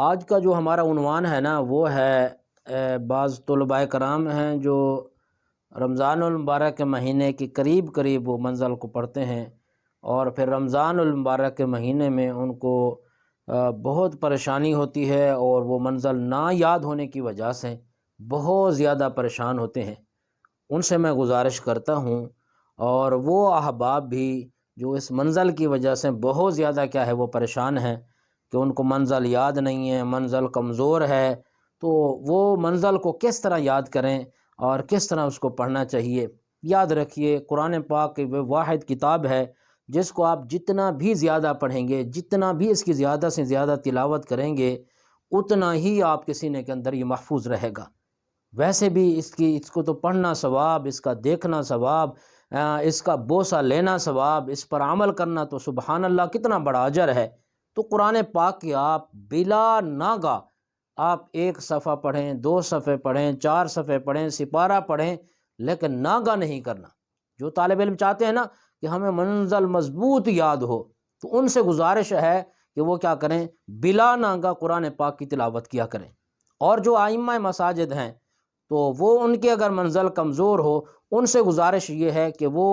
آج کا جو ہمارا عنوان ہے نا وہ ہے بعض طلباء کرام ہیں جو رمضان المبارک کے مہینے کی قریب قریب وہ منزل کو پڑھتے ہیں، اور پھر رمضان المبارک کے مہینے میں ان کو بہت پریشانی ہوتی ہے، اور وہ منزل نہ یاد ہونے کی وجہ سے بہت زیادہ پریشان ہوتے ہیں۔ ان سے میں گزارش کرتا ہوں، اور وہ احباب بھی جو اس منزل کی وجہ سے بہت زیادہ کیا ہے وہ پریشان ہیں کہ ان کو منزل یاد نہیں ہے، منزل کمزور ہے، تو وہ منزل کو کس طرح یاد کریں اور کس طرح اس کو پڑھنا چاہیے۔ یاد رکھیے، قرآن پاک کی وہ واحد کتاب ہے جس کو آپ جتنا بھی زیادہ پڑھیں گے، جتنا بھی اس کی زیادہ سے زیادہ تلاوت کریں گے، اتنا ہی آپ کے سینے کے اندر یہ محفوظ رہے گا۔ ویسے بھی اس کو تو پڑھنا ثواب، اس کا دیکھنا ثواب، اس کا بوسہ لینا ثواب، اس پر عمل کرنا تو سبحان اللہ کتنا بڑا اجر ہے۔ تو قرآن پاک کی آپ بلا ناگہ آپ ایک صفحہ پڑھیں، 2 صفحے پڑھیں، 4 صفحے پڑھیں، سپارہ پڑھیں، لیکن ناگہ نہیں کرنا۔ جو طالب علم چاہتے ہیں نا کہ ہمیں منزل مضبوط یاد ہو، تو ان سے گزارش ہے کہ وہ کیا کریں، بلا ناگہ قرآن پاک کی تلاوت کیا کریں۔ اور جو ائمہ مساجد ہیں تو وہ ان کے اگر منزل کمزور ہو، ان سے گزارش یہ ہے کہ وہ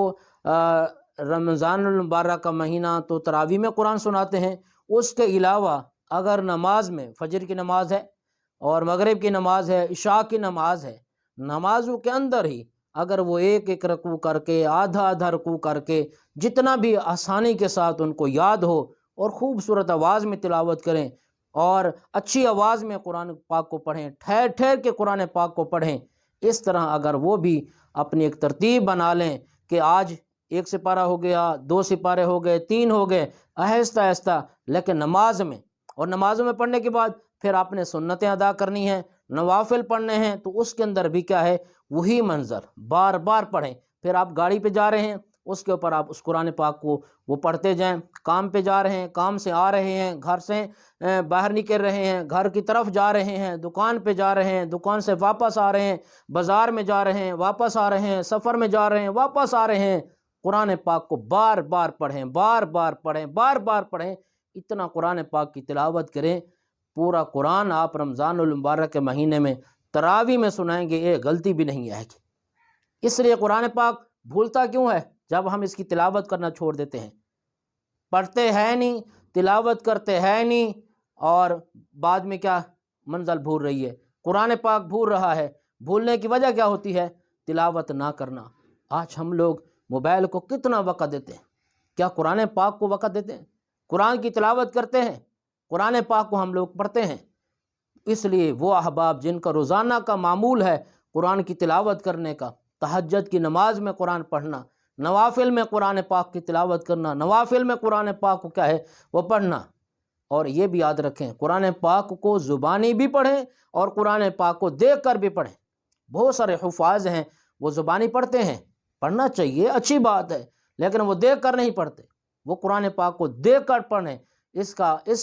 رمضان المبارک کا مہینہ تو تراویح میں قرآن سناتے ہیں، اس کے علاوہ اگر نماز میں فجر کی نماز ہے اور مغرب کی نماز ہے، عشاء کی نماز ہے، نمازوں کے اندر ہی اگر وہ ایک ایک رکوع کر کے، آدھا آدھا رکوع کر کے، جتنا بھی آسانی کے ساتھ ان کو یاد ہو، اور خوبصورت آواز میں تلاوت کریں، اور اچھی آواز میں قرآن پاک کو پڑھیں، ٹھہر ٹھہر کے قرآن پاک کو پڑھیں۔ اس طرح اگر وہ بھی اپنی ایک ترتیب بنا لیں کہ آج 1 سپارہ ہو گیا، 2 سپارے ہو گئے، 3 ہو گئے، آہستہ آہستہ، لیکن نماز میں اور نمازوں میں پڑھنے کے بعد پھر آپ نے سنتیں ادا کرنی ہیں، نوافل پڑھنے ہیں، تو اس کے اندر بھی کیا ہے، وہی منظر بار بار پڑھیں۔ پھر آپ گاڑی پہ جا رہے ہیں، اس کے اوپر آپ اس قرآن پاک کو وہ پڑھتے جائیں، کام پہ جا رہے ہیں، کام سے آ رہے ہیں، گھر سے باہر نکل رہے ہیں، گھر کی طرف جا رہے ہیں، دکان پہ جا رہے ہیں، دکان سے واپس آ رہے ہیں، بازار میں جا رہے ہیں، واپس آ رہے ہیں، سفر میں جا رہے ہیں، واپس آ رہے ہیں، قرآن پاک کو بار بار پڑھیں، بار بار پڑھیں، بار بار پڑھیں۔ اتنا قرآن پاک کی تلاوت کریں، پورا قرآن آپ رمضان المبارک کے مہینے میں تراویح میں سنائیں گے، ایک غلطی بھی نہیں آئے گی۔ اس لیے قرآن پاک بھولتا کیوں ہے جب ہم اس کی تلاوت کرنا چھوڑ دیتے ہیں؟ پڑھتے ہیں نہیں، تلاوت کرتے ہیں نہیں، اور بعد میں کیا منزل بھول رہی ہے، قرآن پاک بھول رہا ہے۔ بھولنے کی وجہ کیا ہوتی ہے؟ تلاوت نہ کرنا۔ آج ہم لوگ موبائل کو کتنا وقت دیتے ہیں، کیا قرآن پاک کو وقت دیتے ہیں؟ قرآن کی تلاوت کرتے ہیں، قرآن پاک کو ہم لوگ پڑھتے ہیں۔ اس لیے وہ احباب جن کا روزانہ کا معمول ہے قرآن کی تلاوت کرنے کا، تہجد کی نماز میں قرآن پڑھنا، نوافل میں قرآن پاک کی تلاوت کرنا، نوافل میں قرآن پاک کو کیا ہے وہ پڑھنا۔ اور یہ بھی یاد رکھیں، قرآن پاک کو زبانی بھی پڑھیں اور قرآن پاک کو دیکھ کر بھی پڑھیں۔ بہت سارے حفاظ ہیں وہ زبانی پڑھتے ہیں، پڑھنا چاہیے، اچھی بات ہے، لیکن وہ دیکھ کر نہیں پڑھتے، وہ قرآن پاک کو دیکھ کر پڑھیں۔ اس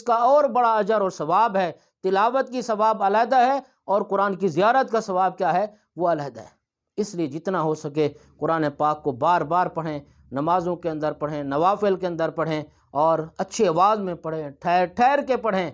کا اور بڑا اجر اور ثواب ہے۔ تلاوت کی ثواب علیحدہ ہے، اور قرآن کی زیارت کا ثواب کیا ہے، وہ علیحدہ ہے۔ اس لیے جتنا ہو سکے قرآن پاک کو بار بار پڑھیں، نمازوں کے اندر پڑھیں، نوافل کے اندر پڑھیں، اور اچھی آواز میں پڑھیں، ٹھہر ٹھہر کے پڑھیں۔